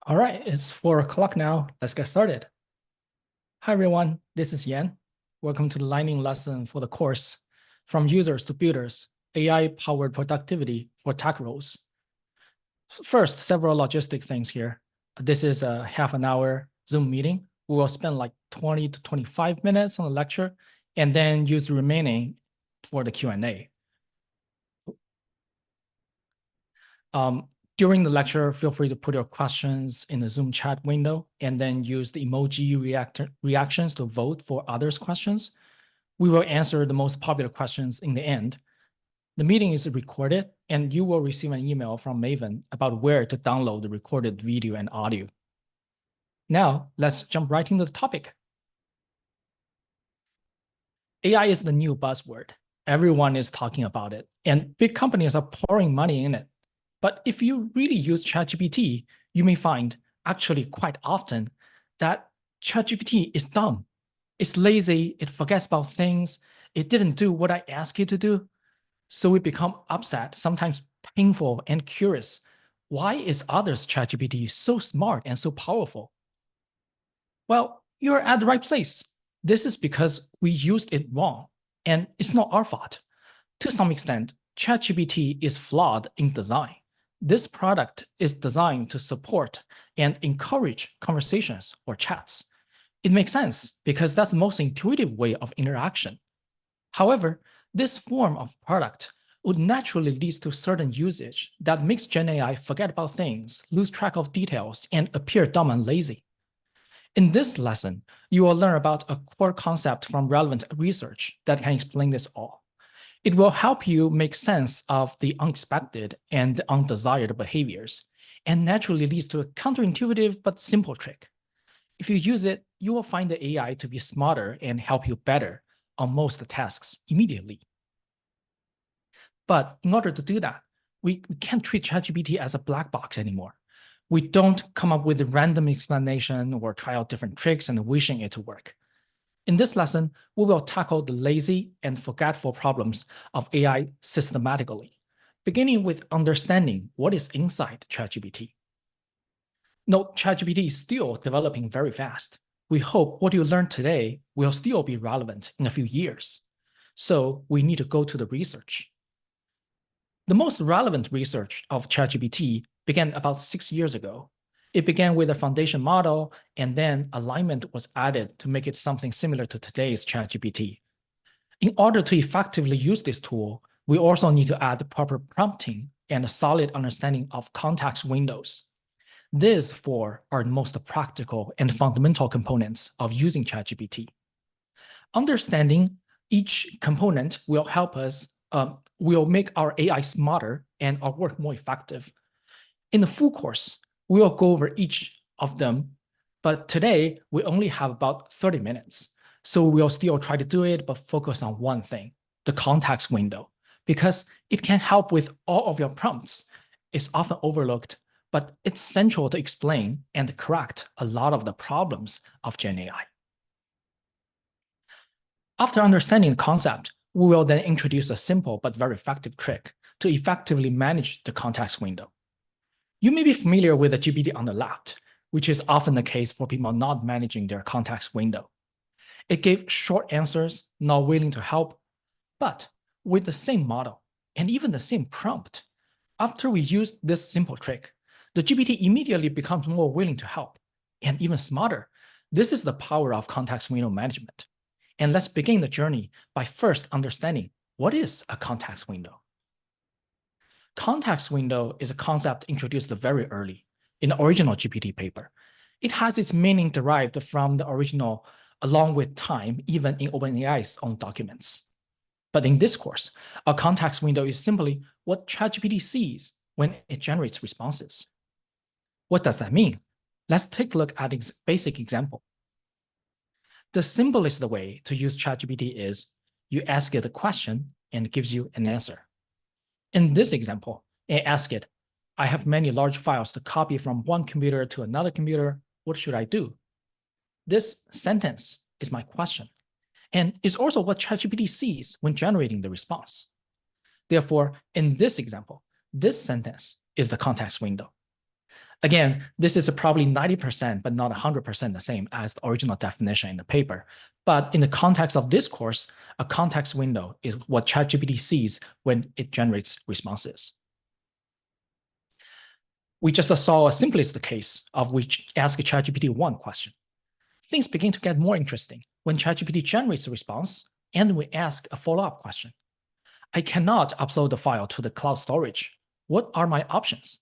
All right, it's 4 o'clock now. Let's get started. Hi, everyone. This is Yan. Welcome to the lightning lesson for the course, From Users to Builders, AI-Powered Productivity for Tech Roles. First, several logistic things here. This is a half an hour Zoom meeting. We will spend like 20 to 25 minutes on the lecture, and then use the remaining for the Q&A. During the lecture, feel free to put your questions in the Zoom chat window and then use the emoji reactions to vote for others' questions. We will answer the most popular questions in the end. The meeting is recorded, and you will receive an email from Maven about where to download the recorded video and audio. Now, let's jump right into the topic. AI is the new buzzword. Everyone is talking about it, and big companies are pouring money in it. But if you really use ChatGPT, you may find, actually quite often, that ChatGPT is dumb. It's lazy, it forgets about things, it didn't do what I asked it to do. So we become upset, sometimes painful and curious. Why is others' ChatGPT so smart and so powerful? Well, you're at the right place. This is because we used it wrong, and it's not our fault. To some extent, ChatGPT is flawed in design. This product is designed to support and encourage conversations or chats. It makes sense because that's the most intuitive way of interaction. However, this form of product would naturally lead to certain usage that makes GenAI forget about things, lose track of details, and appear dumb and lazy. In this lesson, you will learn about a core concept from relevant research that can explain this all. It will help you make sense of the unexpected and undesired behaviors, and naturally leads to a counterintuitive but simple trick. If you use it, you will find the AI to be smarter and help you better on most tasks immediately. But in order to do that, we can't treat ChatGPT as a black box anymore. We don't come up with a random explanation or try out different tricks and wishing it to work. In this lesson, we will tackle the lazy and forgetful problems of AI systematically, beginning with understanding what is inside ChatGPT. Note, ChatGPT is still developing very fast. We hope what you learned today will still be relevant in a few years. So we need to go to the research. The most relevant research of ChatGPT began about 6 years ago. It began with a foundation model, and then alignment was added to make it something similar to today's ChatGPT. In order to effectively use this tool, we also need to add proper prompting and a solid understanding of context windows. These four are the most practical and fundamental components of using ChatGPT. Understanding each component will help us, will make our AI smarter and our work more effective. In the full course, we will go over each of them, but today we only have about 30 minutes. So we'll still try to do it, but focus on one thing, the context window, because it can help with all of your prompts. It's often overlooked, but it's central to explain and correct a lot of the problems of GenAI. After understanding the concept, we will then introduce a simple but very effective trick to effectively manage the context window. You may be familiar with the GPT on the left, which is often the case for people not managing their context window. It gave short answers, not willing to help, but with the same model and even the same prompt, after we use this simple trick, the GPT immediately becomes more willing to help and even smarter. This is the power of context window management. And let's begin the journey by first understanding what is a context window. Context window is a concept introduced very early in the original GPT paper. It has its meaning derived from the original along with time, even in OpenAI's own documents. But in this course, a context window is simply what ChatGPT sees when it generates responses. What does that mean? Let's take a look at a basic example. The simplest way to use ChatGPT is you ask it a question and it gives you an answer. In this example, I ask it, I have many large files to copy from one computer to another computer. What should I do? This sentence is my question, and it's also what ChatGPT sees when generating the response. Therefore, in this example, this sentence is the context window. Again, this is probably 90%, but not 100% the same as the original definition in the paper. But in the context of this course, a context window is what ChatGPT sees when it generates responses. We just saw a simplest case of which ask ChatGPT one question. Things begin to get more interesting when ChatGPT generates a response and we ask a follow-up question. I cannot upload the file to the cloud storage. What are my options?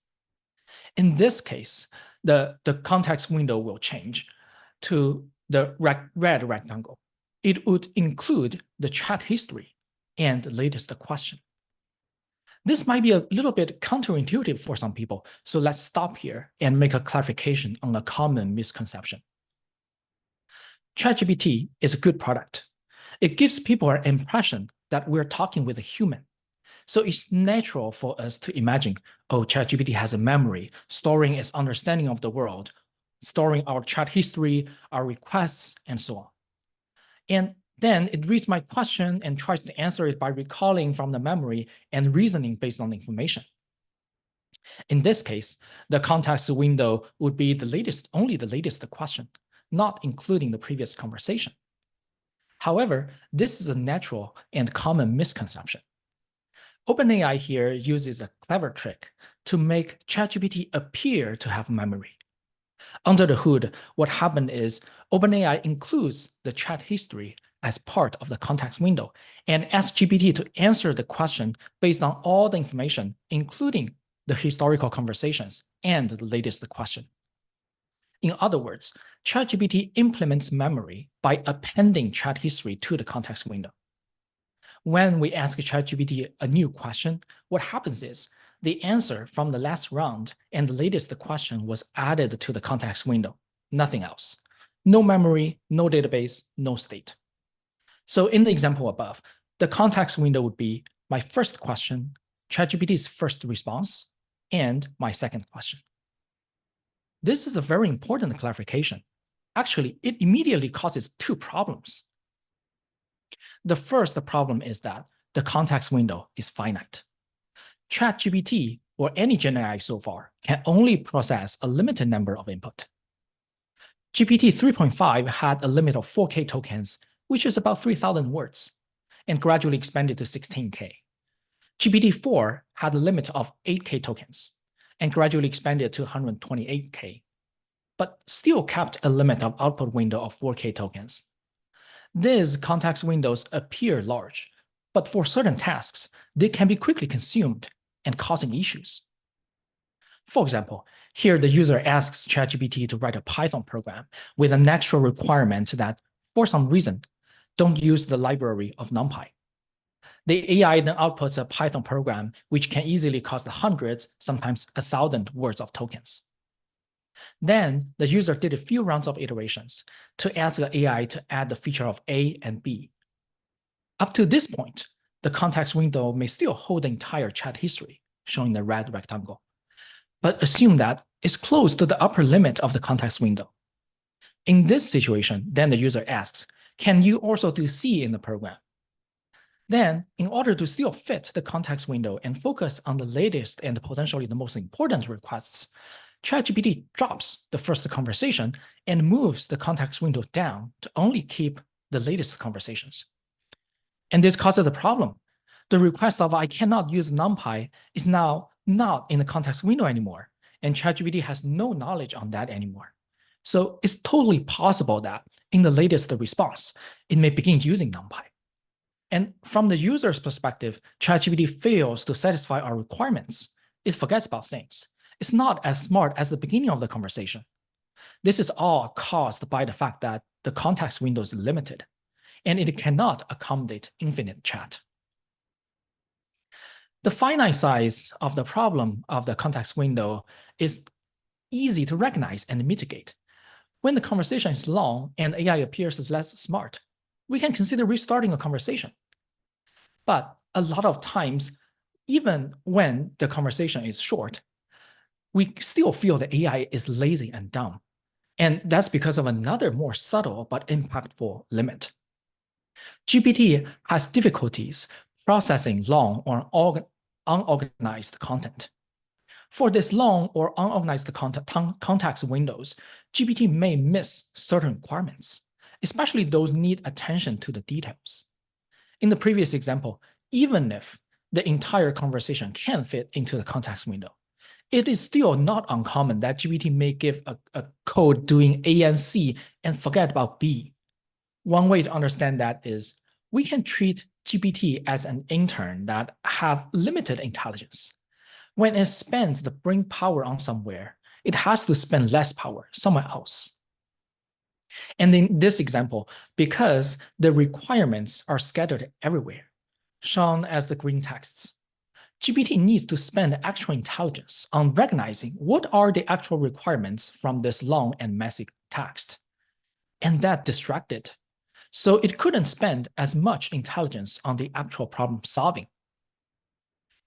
In this case, the context window will change to the red rectangle. It would include the chat history and the latest question. This might be a little bit counterintuitive for some people, so let's stop here and make a clarification on a common misconception. ChatGPT is a good product. It gives people an impression that we're talking with a human. So it's natural for us to imagine, oh, ChatGPT has a memory, storing its understanding of the world, storing our chat history, our requests, and so on. And then it reads my question and tries to answer it by recalling from the memory and reasoning based on the information. In this case, the context window would be only the latest question, not including the previous conversation. However, this is a natural and common misconception. OpenAI here uses a clever trick to make ChatGPT appear to have memory. Under the hood, what happened is OpenAI includes the chat history as part of the context window and asks GPT to answer the question based on all the information, including the historical conversations and the latest question. In other words, ChatGPT implements memory by appending chat history to the context window. When we ask ChatGPT a new question, what happens is the answer from the last round and the latest question was added to the context window, nothing else. No memory, no database, no state. So in the example above, the context window would be my first question, ChatGPT's first response, and my second question. This is a very important clarification. Actually, it immediately causes two problems. The first problem is that the context window is finite. ChatGPT, or any GenAI so far, can only process a limited number of input. GPT 3.5 had a limit of 4K tokens, which is about 3,000 words, and gradually expanded to 16K. GPT-4 had a limit of 8K tokens, and gradually expanded to 128K, but still kept a limit of output window of 4K tokens. These context windows appear large, but for certain tasks, they can be quickly consumed and causing issues. For example, here the user asks ChatGPT to write a Python program with an extra requirement that, for some reason, don't use the library of NumPy. The AI then outputs a Python program which can easily cost hundreds, sometimes 1,000 words of tokens. Then the user did a few rounds of iterations to ask the AI to add the feature of A and B. Up to this point, the context window may still hold the entire chat history, showing the red rectangle, but assume that it's close to the upper limit of the context window. In this situation, then the user asks, can you also do C in the program? Then, in order to still fit the context window and focus on the latest and potentially the most important requests, ChatGPT drops the first conversation and moves the context window down to only keep the latest conversations. And this causes a problem. The request of I cannot use NumPy is now not in the context window anymore, and ChatGPT has no knowledge on that anymore. So it's totally possible that in the latest response, it may begin using NumPy. And from the user's perspective, ChatGPT fails to satisfy our requirements. It forgets about things. It's not as smart as the beginning of the conversation. This is all caused by the fact that the context window is limited, and it cannot accommodate infinite chat. The finite size of the problem of the context window is easy to recognize and mitigate. When the conversation is long and AI appears less smart, we can consider restarting a conversation. But a lot of times, even when the conversation is short, we still feel the AI is lazy and dumb. And that's because of another more subtle but impactful limit. GPT has difficulties processing long or unorganized content. For this long or unorganized context windows, GPT may miss certain requirements, especially those need attention to the details. In the previous example, even if the entire conversation can fit into the context window, it is still not uncommon that GPT may give a code doing A and C and forget about B. One way to understand that is we can treat GPT as an intern that have limited intelligence. When it spends the brain power on somewhere, it has to spend less power somewhere else. And in this example, because the requirements are scattered everywhere, shown as the green texts, GPT needs to spend actual intelligence on recognizing what are the actual requirements from this long and messy text. And that distracted. So it couldn't spend as much intelligence on the actual problem solving.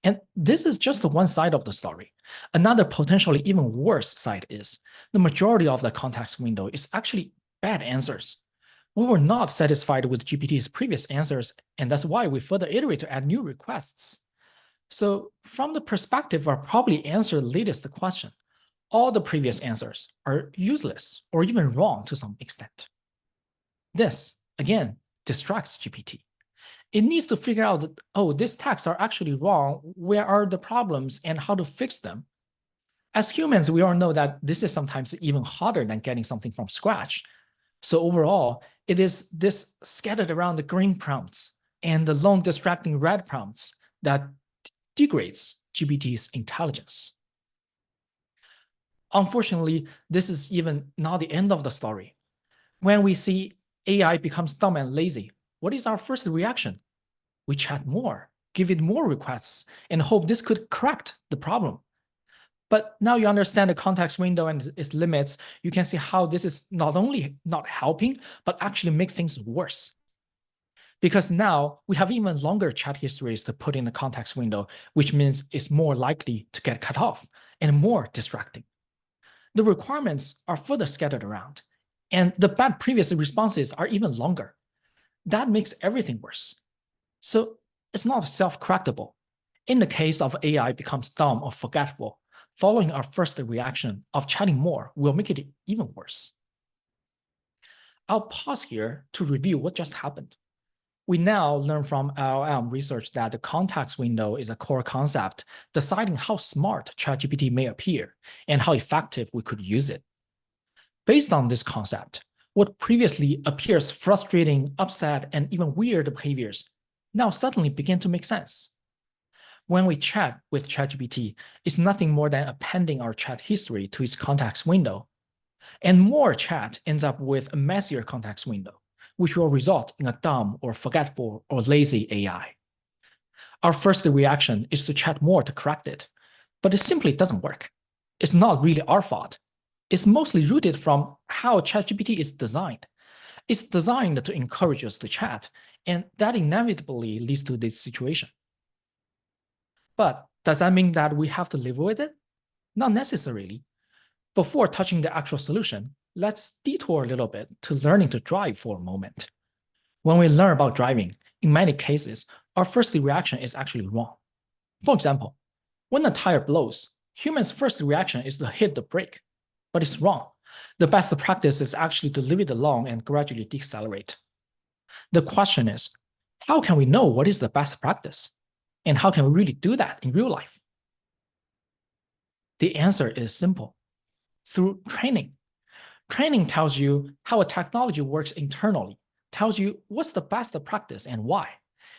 And this is just one side of the story. Another potentially even worse side is the majority of the context window is actually bad answers. We were not satisfied with GPT's previous answers, and that's why we further iterate to add new requests. So from the perspective of probably answer the latest question, all the previous answers are useless or even wrong to some extent. This, again, distracts GPT. It needs to figure out that, oh, these texts are actually wrong, where are the problems and how to fix them. As humans, we all know that this is sometimes even harder than getting something from scratch. So overall, it is this scattered around the green prompts and the long distracting red prompts that degrades GPT's intelligence. Unfortunately, this is even not the end of the story. When we see AI becomes dumb and lazy, what is our first reaction? We chat more, give it more requests, and hope this could correct the problem. But now you understand the context window and its limits, you can see how this is not only not helping, but actually make things worse. Because now we have even longer chat histories to put in the context window, which means it's more likely to get cut off and more distracting. The requirements are further scattered around, and the bad previous responses are even longer. That makes everything worse. So it's not self-correctable. In the case of AI becomes dumb or forgetful, following our first reaction of chatting more will make it even worse. I'll pause here to review what just happened. We now learn from LLM research that the context window is a core concept deciding how smart ChatGPT may appear and how effective we could use it. Based on this concept, what previously appears frustrating, upset, and even weird behaviors now suddenly begin to make sense. When we chat with ChatGPT, it's nothing more than appending our chat history to its context window. And more chat ends up with a messier context window, which will result in a dumb or forgetful or lazy AI. Our first reaction is to chat more to correct it, but it simply doesn't work. It's not really our fault. It's mostly rooted from how ChatGPT is designed. It's designed to encourage us to chat, and that inevitably leads to this situation. But does that mean that we have to live with it? Not necessarily. Before touching the actual solution, let's detour a little bit to learning to drive for a moment. When we learn about driving, in many cases, our first reaction is actually wrong. For example, when a tire blows, humans' first reaction is to hit the brake, but it's wrong. The best practice is actually to leave it alone and gradually decelerate. The question is, how can we know what is the best practice? And how can we really do that in real life? The answer is simple. Through training. Training tells you how a technology works internally, tells you what's the best practice and why,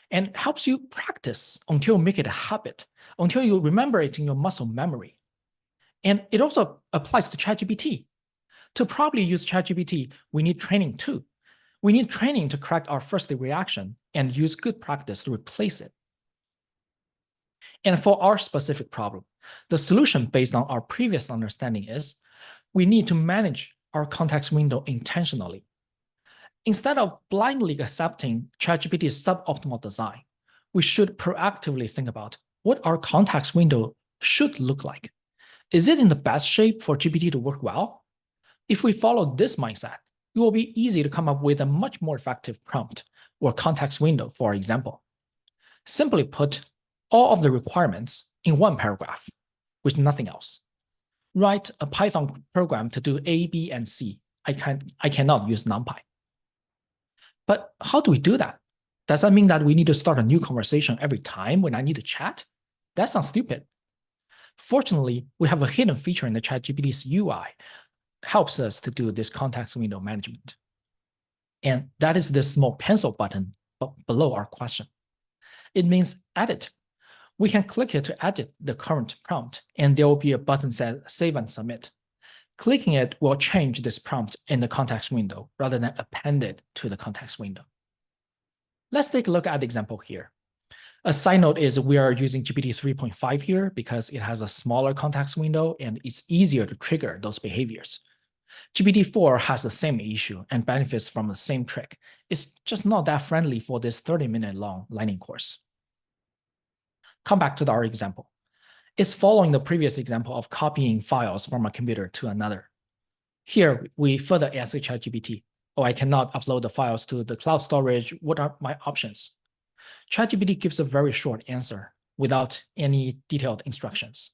and helps you practice until you make it a habit, until you remember it in your muscle memory. And it also applies to ChatGPT. To properly use ChatGPT, we need training too. We need training to correct our first reaction and use good practice to replace it. And for our specific problem, the solution based on our previous understanding is we need to manage our context window intentionally. Instead of blindly accepting ChatGPT's suboptimal design, we should proactively think about what our context window should look like. Is it in the best shape for GPT to work well? If we follow this mindset, it will be easy to come up with a much more effective prompt or context window, for example. Simply put all of the requirements in one paragraph. with nothing else. Write a Python program to do A, B, and C. I cannot use NumPy. But how do we do that? Does that mean that we need to start a new conversation every time when I need to chat? That sounds stupid. Fortunately, we have a hidden feature in the ChatGPT's UI helps us to do this context window management. And that is this small pencil button below our question. It means edit. We can click it to edit the current prompt, and there will be a button that says save and submit. Clicking it will change this prompt in the context window rather than append it to the context window. Let's take a look at the example here. A side note is we are using GPT 3.5 here because it has a smaller context window and it's easier to trigger those behaviors. GPT-4 has the same issue and benefits from the same trick. It's just not that friendly for this 30-minute long learning course. Come back to our example. It's following the previous example of copying files from a computer to another. Here, we further ask ChatGPT, oh, I cannot upload the files to the cloud storage. What are my options? ChatGPT gives a very short answer without any detailed instructions.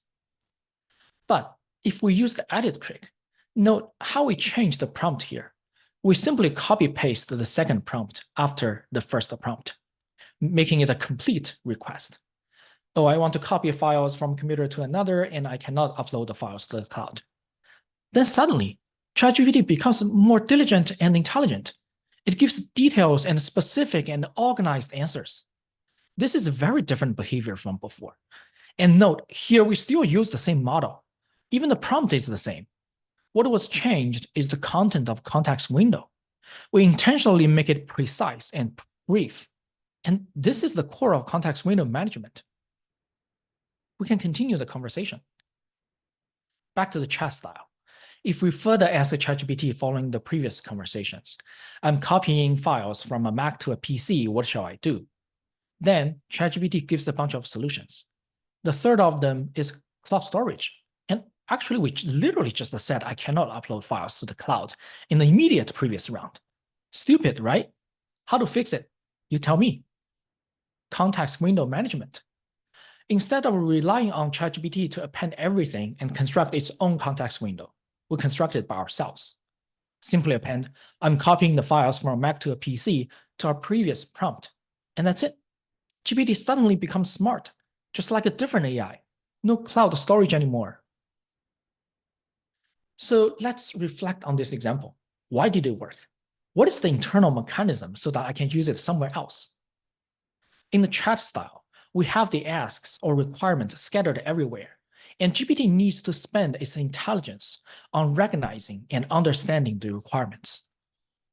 But if we use the edit trick, note how we change the prompt here. We simply copy-paste the second prompt after the first prompt, making it a complete request. Oh, I want to copy files from computer to another, and I cannot upload the files to the cloud. Then suddenly, ChatGPT becomes more diligent and intelligent. It gives details and specific and organized answers. This is a very different behavior from before. And note, here we still use the same model. Even the prompt is the same. What was changed is the content of context window. We intentionally make it precise and brief. And this is the core of context window management. We can continue the conversation. Back to the chat style. If we further ask the ChatGPT following the previous conversations, I'm copying files from a Mac to a PC, what shall I do? Then ChatGPT gives a bunch of solutions. The third of them is cloud storage. And actually, we literally just said I cannot upload files to the cloud in the immediate previous round. Stupid, right? How to fix it? You tell me. Context window management. Instead of relying on ChatGPT to append everything and construct its own context window, we construct it by ourselves. Simply append, I'm copying the files from a Mac to a PC to our previous prompt. And that's it. GPT suddenly becomes smart, just like a different AI. No cloud storage anymore. So let's reflect on this example. Why did it work? What is the internal mechanism so that I can use it somewhere else? In the chat style, we have the asks or requirements scattered everywhere, and GPT needs to spend its intelligence on recognizing and understanding the requirements.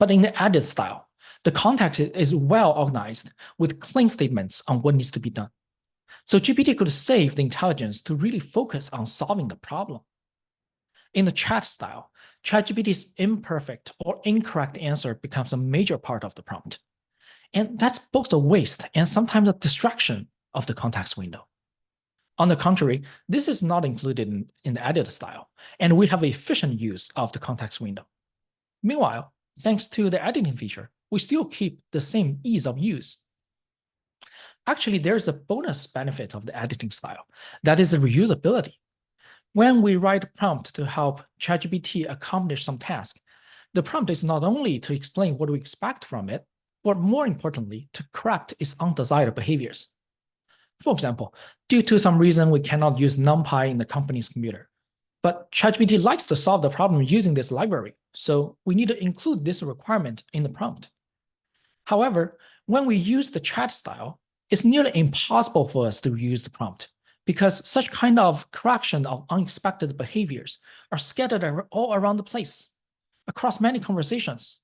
But in the edit style, the context is well organized with clean statements on what needs to be done. So GPT could save the intelligence to really focus on solving the problem. In the chat style, ChatGPT's imperfect or incorrect answer becomes a major part of the prompt. And that's both a waste and sometimes a distraction of the context window. On the contrary, this is not included in the edit style, and we have efficient use of the context window. Meanwhile, thanks to the editing feature, we still keep the same ease of use. Actually, there's a bonus benefit of the editing style, that is the reusability. When we write a prompt to help ChatGPT accomplish some task, the prompt is not only to explain what we expect from it, but more importantly, to correct its undesired behaviors. For example, due to some reason we cannot use NumPy in the company's computer, but ChatGPT likes to solve the problem using this library, so we need to include this requirement in the prompt. However, when we use the chat style, it's nearly impossible for us to reuse the prompt, because such kind of correction of unexpected behaviors are scattered all around the place, across many conversations.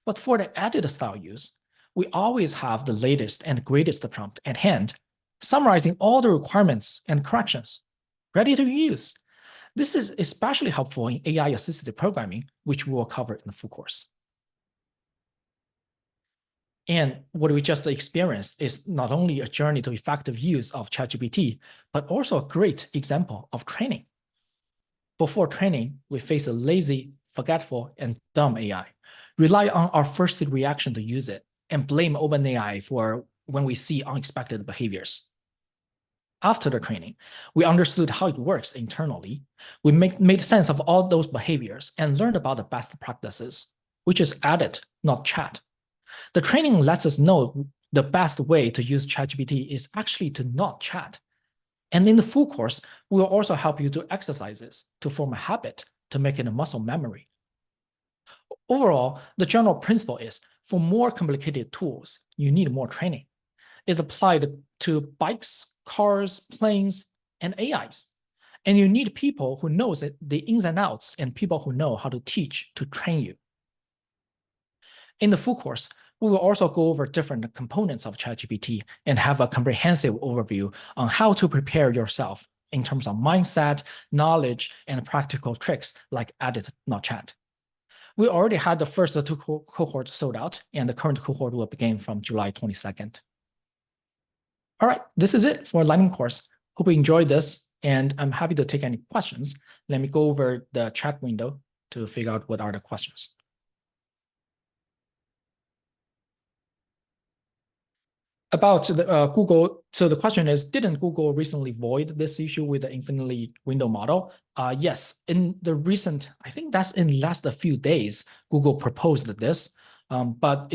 But for the edit style use, we always have the latest and greatest prompt at hand, summarizing all the requirements and corrections, ready to use. This is especially helpful in AI-assisted programming, which we will cover in the full course. And what we just experienced is not only a journey to effective use of ChatGPT, but also a great example of training. Before training, we face a lazy, forgetful, and dumb AI, rely on our first reaction to use it, and blame OpenAI for when we see unexpected behaviors. After the training, we understood how it works internally. We made sense of all those behaviors and learned about the best practices, which is edit, not chat. The training lets us know the best way to use ChatGPT is actually to not chat. And in the full course, we will also help you to exercises to form a habit to make it a muscle memory. Overall, the general principle is for more complicated tools, you need more training. It applied to bikes, cars, planes, and AIs. And you need people who knows the ins and outs and people who know how to teach to train you. In the full course, we will also go over different components of ChatGPT and have a comprehensive overview on how to prepare yourself in terms of mindset, knowledge, and practical tricks like edit, not chat. We already had the first two cohorts sold out, and the current cohort will begin from July 22nd. All right, this is it for Lightning course. Hope you enjoyed this, and I'm happy to take any questions. Let me go over the chat window to figure out what are the questions. About the Google, so the question is, didn't Google recently void this issue with the infinitely window model? Yes, in the recent, I think that's in last a few days, Google proposed this, but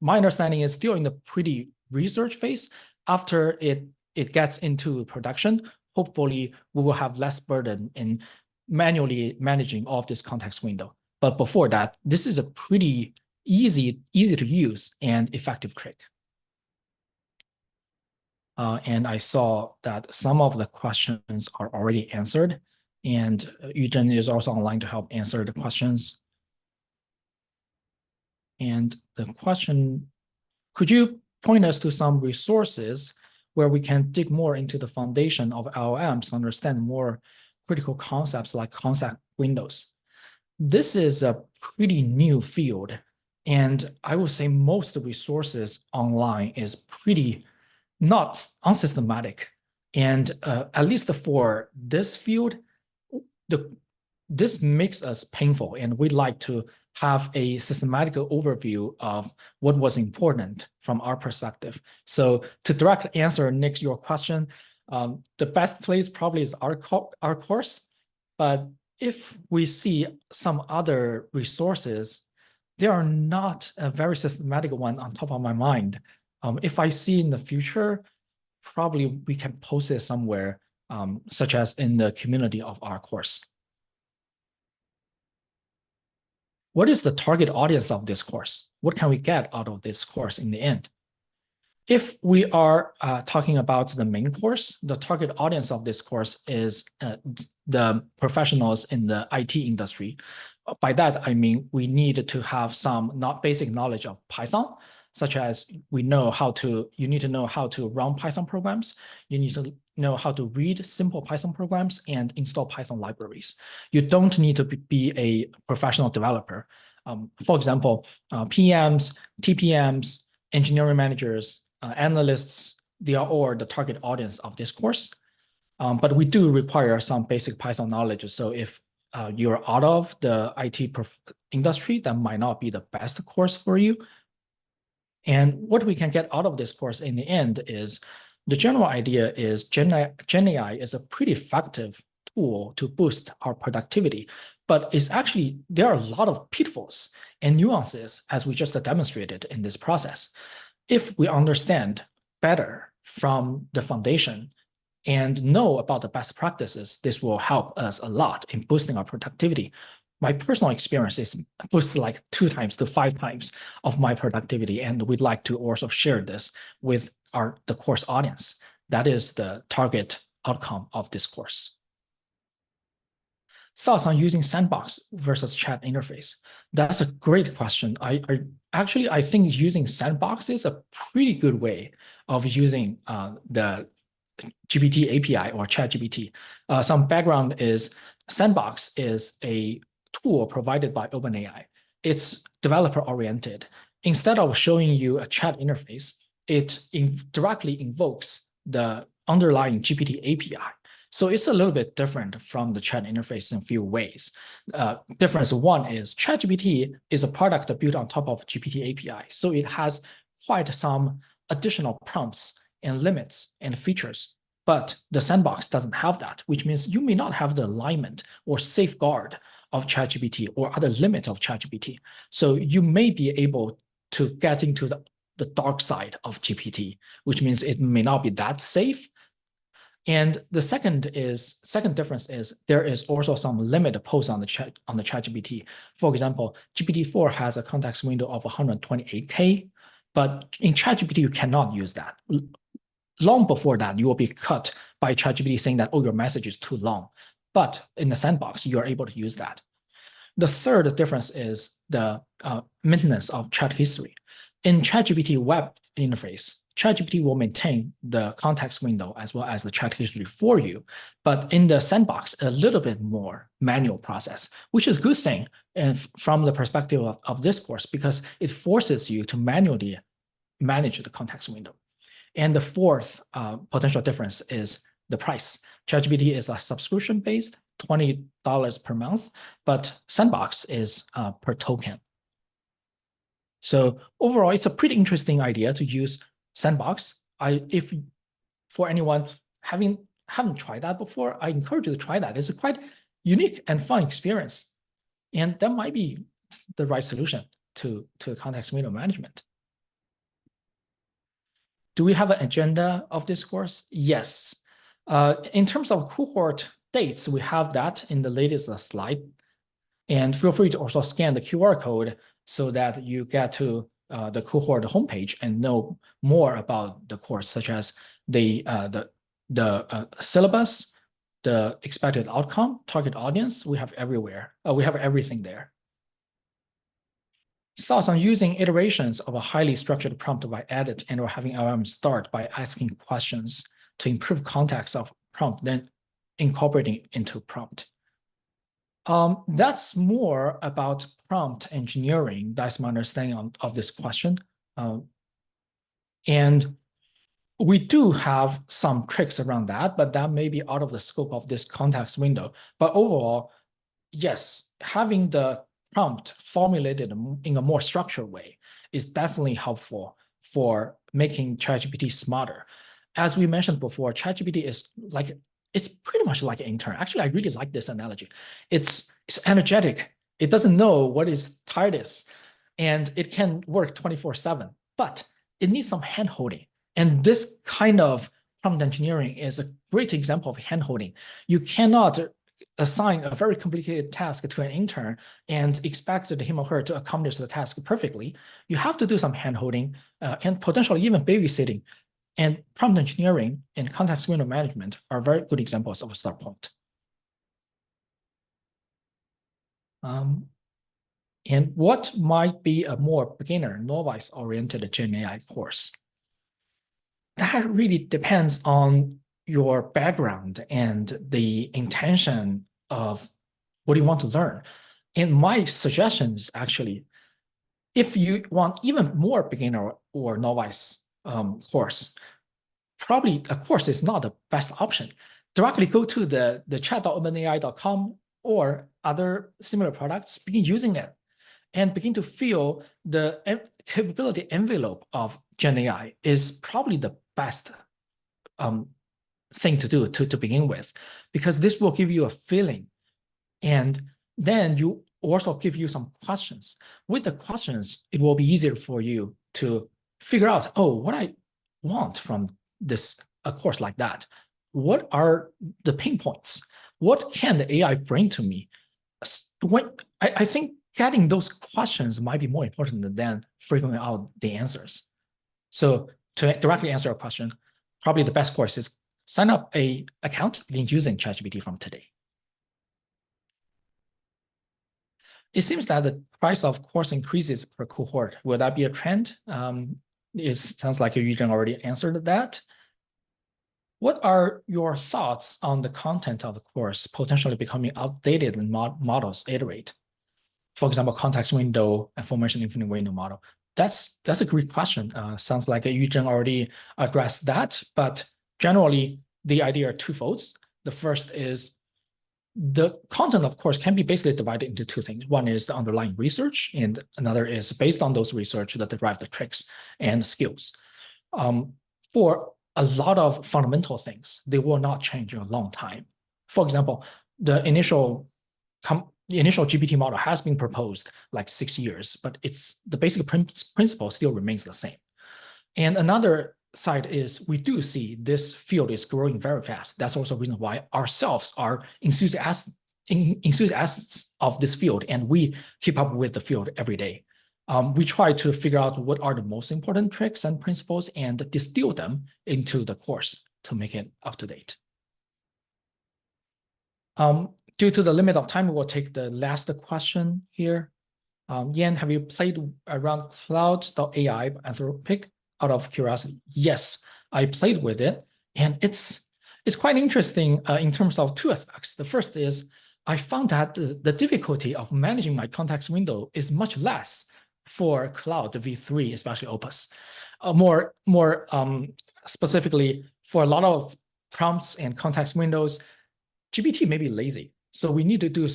my understanding is still in the pretty research phase. After it gets into production, hopefully we will have less burden in manually managing all of this context window. But before that, this is a pretty easy to use and effective trick. And I saw that some of the questions are already answered, and Yuzhen is also online to help answer the questions. And the question, could you point us to some resources where we can dig more into the foundation of LLMs to understand more critical concepts like concept windows? This is a pretty new field, and I would say most of the resources online is pretty not unsystematic. And at least for this field, this makes us painful, and we'd like to have a systematic overview of what was important from our perspective. So to directly answer, Nick, your question, the best place probably is our course. But if we see some other resources, they are not a very systematic one on top of my mind. If I see in the future, probably we can post it somewhere, such as in the community of our course. What is the target audience of this course? What can we get out of this course in the end? If we are talking about the main course, the target audience of this course is the professionals in the IT industry. By that, I mean we need to have some basic knowledge of Python, such as you need to know how to run Python programs. You need to know how to read simple Python programs and install Python libraries. You don't need to be a professional developer. For example, PMs, TPMs, engineering managers, analysts, they are all the target audience of this course. But we do require some basic Python knowledge. So if you're out of the IT industry, that might not be the best course for you. And what we can get out of this course in the end is the general idea is GenAI is a pretty effective tool to boost our productivity, but it's actually, there are a lot of pitfalls and nuances as we just demonstrated in this process. If we understand better from the foundation and know about the best practices, this will help us a lot in boosting our productivity. My personal experience is boosts like 2 times to 5 times of my productivity, and we'd like to also share this with the course audience. That is the target outcome of this course. Thoughts on using sandbox versus chat interface? That's a great question. I think using sandbox is a pretty good way of using the GPT API or ChatGPT. Some background is sandbox is a tool provided by OpenAI. It's developer-oriented. Instead of showing you a chat interface, it directly invokes the underlying GPT API. So it's a little bit different from the chat interface in a few ways. Difference one is ChatGPT is a product built on top of GPT API. So it has quite some additional prompts and limits and features But the sandbox doesn't have that, which means you may not have the alignment or safeguard of ChatGPT or other limits of ChatGPT. So you may be able to get into the dark side of GPT, which means it may not be that safe. And the second difference is there is also some limit posed on the ChatGPT. For example, GPT-4 has a context window of 128K, but in ChatGPT you cannot use that. Long before that, you will be cut by ChatGPT saying that, oh, your message is too long. But in the sandbox, you are able to use that. The third difference is the maintenance of chat history. In ChatGPT web interface, ChatGPT will maintain the context window as well as the chat history for you. But in the sandbox, a little bit more manual process, which is a good thing from the perspective of this course, because it forces you to manually manage the context window. And the fourth potential difference is the price. ChatGPT is a subscription-based, $20 per month, but Sandbox is per token. So overall, it's a pretty interesting idea to use Sandbox. If for anyone haven't tried that before, I encourage you to try that. It's a quite unique and fun experience, and that might be the right solution to context window management. Do we have an agenda of this course? Yes. In terms of cohort dates, we have that in the latest slide. And feel free to also scan the QR code so that you get to the cohort homepage and know more about the course, such as the syllabus, the expected outcome, target audience. We have everywhere. We have everything there. Thoughts on using iterations of a highly structured prompt by edit and or having LM start by asking questions to improve context of prompt, then incorporating into prompt. That's more about prompt engineering. That's my understanding of this question. And we do have some tricks around that, but that may be out of the scope of this context window. But overall, yes, having the prompt formulated in a more structured way is definitely helpful for making ChatGPT smarter. As we mentioned before, ChatGPT is it's pretty much like an intern. Actually, I really like this analogy. It's energetic. It doesn't know what is tired is, and it can work 24/7, but it needs some hand-holding. And this kind of prompt engineering is a great example of hand-holding. You cannot assign a very complicated task to an intern and expect him or her to accomplish the task perfectly. You have to do some hand-holding and potentially even babysitting. And prompt engineering and context window management are very good examples of a start point. And what might be a more beginner, novice-oriented GenAI course? That really depends on your background and the intention of what you want to learn. And my suggestions, actually, if you want even more beginner or novice course, probably a course is not the best option. Directly go to the chat.openai.com or other similar products, begin using it, and begin to feel the capability envelope of GenAI is probably the best thing to do to begin with, because this will give you a feeling. And then you also give you some questions. With the questions, it will be easier for you to figure out, oh, what I want from a course like that. What are the pain points? What can the AI bring to me? I think getting those questions might be more important than figuring out the answers. So to directly answer your question, probably the best course is sign up an account, begin using ChatGPT from today. It seems that the price of course increases per cohort. Will that be a trend? It sounds like Eugene already answered that. What are your thoughts on the content of the course potentially becoming outdated when models iterate? For example, context window and formation infinite window model. That's a great question. Sounds like Eugene already addressed that, but generally the idea are twofold. The first is the content, of course, can be basically divided into two things. One is the underlying research, and another is based on those research that derive the tricks and skills. For a lot of fundamental things, they will not change in a long time. For example, the initial GPT model has been proposed like 6 years, but the basic principle still remains the same. And another side is we do see this field is growing very fast. That's also a reason why ourselves are enthusiasts of this field, and we keep up with the field every day. We try to figure out what are the most important tricks and principles and distill them into the course to make it up to date. Due to the limit of time, we will take the last question here. Yan, have you played around cloud.ai Anthropic out of curiosity? Yes, I played with it, and it's quite interesting in terms of two aspects. The first is I found that the difficulty of managing my context window is much less for Cloud v3, especially Opus. More specifically, for a lot of prompts and context windows, GPT may be lazy. So we need to do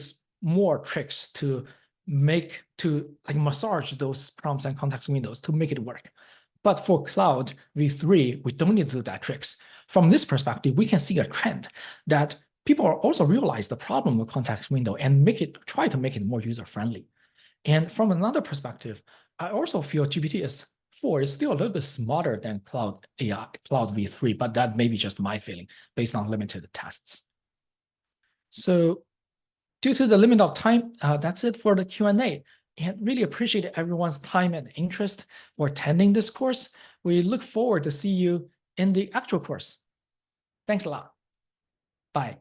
more tricks to massage those prompts and context windows to make it work. But for Cloud v3, we don't need to do that tricks. From this perspective, we can see a trend that people also realize the problem with context window and try to make it more user-friendly. And from another perspective, I also feel GPT-4 is still a little bit smarter than Cloud v3, but that may be just my feeling based on limited tests. So due to the limit of time, that's it for the Q&A. And really appreciate everyone's time and interest for attending this course. We look forward to see you in the actual course. Thanks a lot. Bye.